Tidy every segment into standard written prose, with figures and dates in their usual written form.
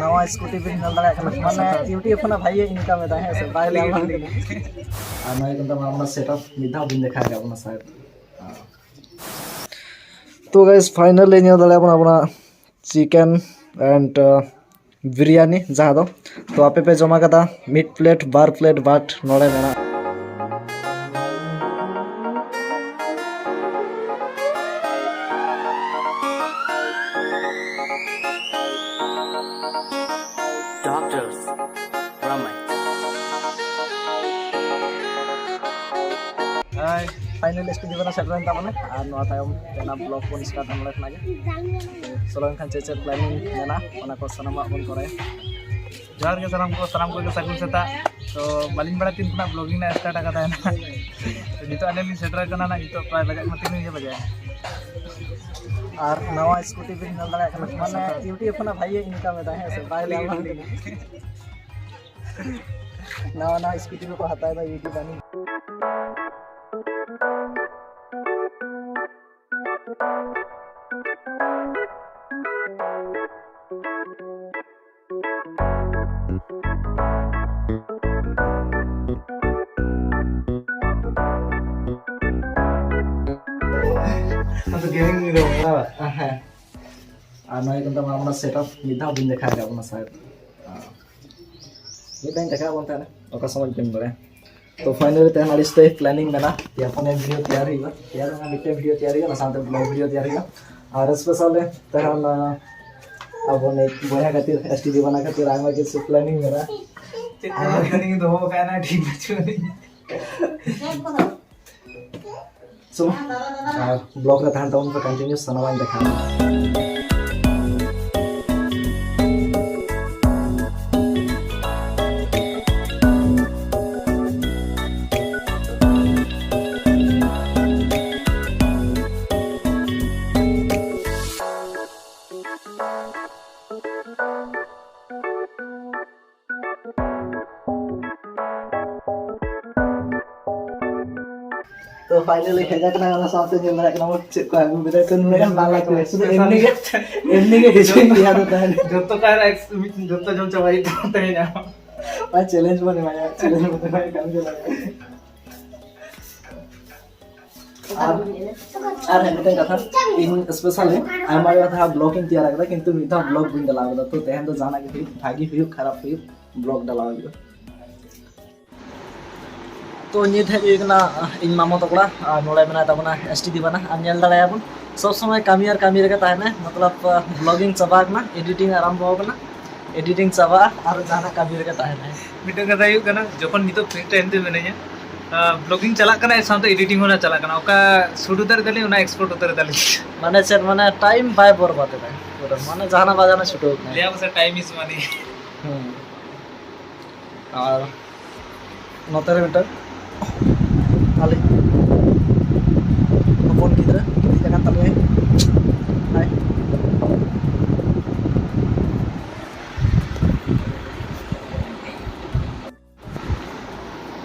नवा स्कूटी पे नल दाड़ा माने यूट्यूब खना भाई इनकम एदा है से बाय ले आना एकदम अपना सेटअप मिधा दिन देखा है अपना शायद। तो गाइस फाइनली ᱧᱮᱞ दाड़ा अपना चिकन एंड बिरयानी जहाँ दो तो आपे पे जमा कदा मिड प्लेट बार प्लेट बाट नोड़े मेना Doctors, Ramai. हाय फाइनली स्टूडियो बना सेट रहता माने और नवा तायम तेना ब्लॉग को स्टार्ट हमले खनागे सोलन खान चेचे प्लानिंग मेना ओना को सनामा बन करे जोहार के सलाम को सागुन सेता तो बालिंग बड़ा तीन खुना ब्लॉगिंग ना स्टार्ट आका तायना तो नितो आले लिंग सेटर कना ना नितो प्राय बजे मतीन ये बजे और नवा स्कूटी पे नल दाड़ा माने यूट्यूब खना भाई इनकम एदा है से बाय ले नवा स्कूटी को हटाए दा यूट्यूब बनी तो गेमिंग में रहो है और नई एकदम अपना सेटअप मिधा दिन देखा है अपना शायद ये टाइम देखा बोलता है ओका समझ पिन बड़े तो फाइनली तेन आलिस्ते प्लानिंग मेना या अपन वीडियो तैयार हुआ तैयार ना मिटे वीडियो तैयार हुआ ना साथ ब्लॉग वीडियो तैयार हुआ और स्पेशल तेन अब ने बोया खातिर एसटीडी बना खातिर आमा के प्लानिंग मेना प्लानिंग तो हो का ना ठीक बच्चों सो ब्लॉग का तहन टाउन पर कंटिन्यू सनावाइन देखा तो फाइनली हेजा कना वाला साथ से मिला कना वो को आगु बिदा तो नुने बाला को सुन एमनी के हिस्से दिया तो है जो तो का जो तो जम चवाई तो है ना भाई चैलेंज बने भाई चैलेंज बने भाई काम चला আর হেনতে কথা इन स्पेशल हमारे था ब्लॉगिंग तैयार करता किंतु मिथा ब्लॉग बिन डला तो तेहन तो जाना कि भागी हुई खराब हुई ब्लॉग डला तो नित है इन मामो तकड़ा नोड़े मेना तबना एसटीडी बना और नेल दाड़ा बन सब समय कामी रे ताहना मतलब ब्लॉगिंग चाबा ना एडिटिंग आरंभ होना एडिटिंग चाबा और जाना कामी रे ताहना मिटे कथा यु कना जखन नितो फ्री टाइम ते मेनेया ब्लॉगिंग चला कना साथे एडिटिंग होना चला कना ओका शुरू उतार दली ओना एक्सपोर्ट उतार दली माने सर माने टाइम बाय बर्बाद है पूरा माने जाना बाजाना छुटो लिया बस टाइम इज मनी और नोतरे मीटर आले अपन गिद्रा गिद्रा jangan talu hai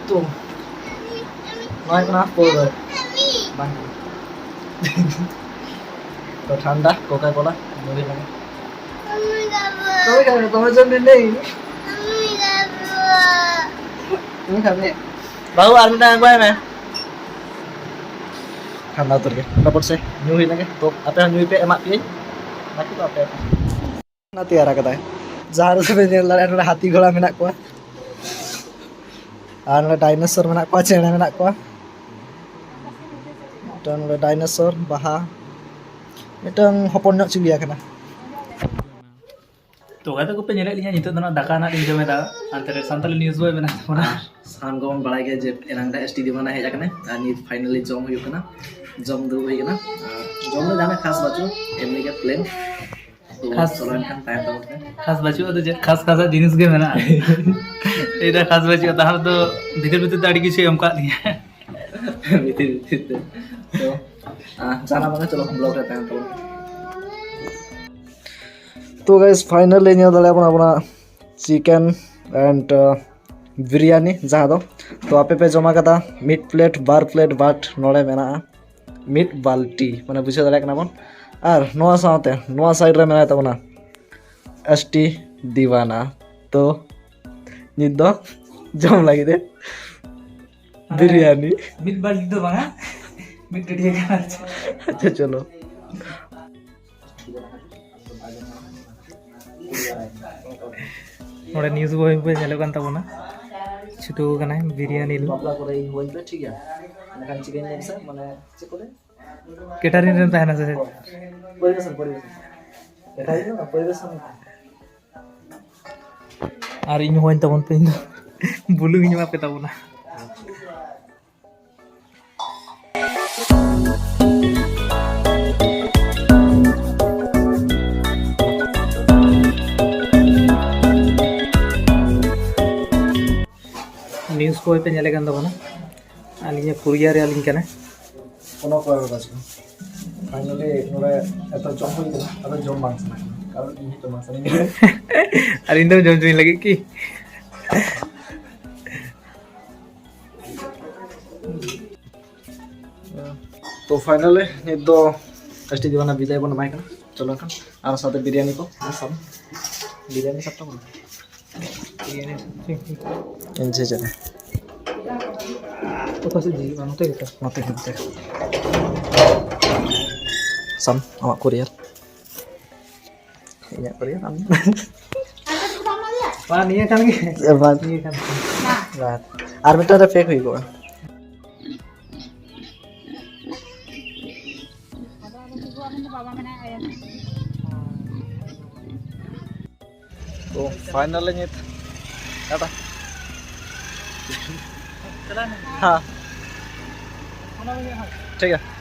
tuh nói kenapa rồi bang तो ठंडा कोका कोला मुझे लगा तुम्हें जब नहीं तुम्हें खाने बाबू आर्मी ना गया मैं ठंडा उतर के dapat से न्यू ही लगे तो apa yang न्यू पे emak पे laki तो apa ना तैयार कदा है जहां से बेनेल ला हाथी घोड़ा मेना को और डायनासोर मेना को चेणे मेना को dan डायनासोर बाहा मिटang hopon nyok cilia kana तो कथा को पे नेले लिया नितो दना दाका ना दिन जमे दा अंतर संताल न्यूज़ बॉय बना थोड़ा सान को बड़ा के जे एरंगदा एसटीडी बना है जाकने अनि फाइनली जम हुई kana जम दो हुई kana जम में जाना खास बाचो एमनी के प्लेन खास सोलन kan टाइम तो खास बाचो तो जे खास खास जिनिस के मेना एदा खास बाचो ताहर तो भीतर भीतर दाड़ी किछु एम का दिया भीतर भीतर तो जाना माने चलो ब्लॉग रहता है तो गाइस फाइनली ᱧᱮᱞ ᱫᱟᱲᱮ अपना चिकन एंड बिरयानी जहाँ दो तो आपे पे जमा कदा मिड प्लेट बार प्लेट बाट नोड़े मेना मिड बाल्टी माने बुझे दाड़े कना बन और नोआ साथे नोआ साइड रे मेना तबना एसटी दीवाना तो नित दो जम लगी दे बिरयानी मिट बार दो बांगा मिट टेढ़िया का अच्छा चलो नोड़े न्यूज़ बॉय पे चलो kan tabona छुटू कना बिरयानी लु बापला करे होई बे ठीक है मने चिकेन ने से माने चे कोले केटारिन रेन ताहना से परिवेशन केटारिन ना परिवेशन आर इन होइन तबन पे बुलु इन मा पे तबना न्यूज़ को पे नेले kan tabona aling courier aling kana कोनो कोई बात नहीं फाइनली नोरे एतो जम होई गला अब जम मांस कारण इन तो मांस नहीं अरे इन जम जम लगे की तो फाइनली ये दो टेस्टी दीवाना विदाई बन माइक चलो kan आर साथे बिरयानी को सब बिरयानी सब तो इनसे चले तो कैसे जी बनते kita mati kita sam awak kurier ya kurier am wah niya kan ki बात niya kan बात আর মিটারে ফেক হই গো तो फाइनली नित apa चला हाँ mana ठीक है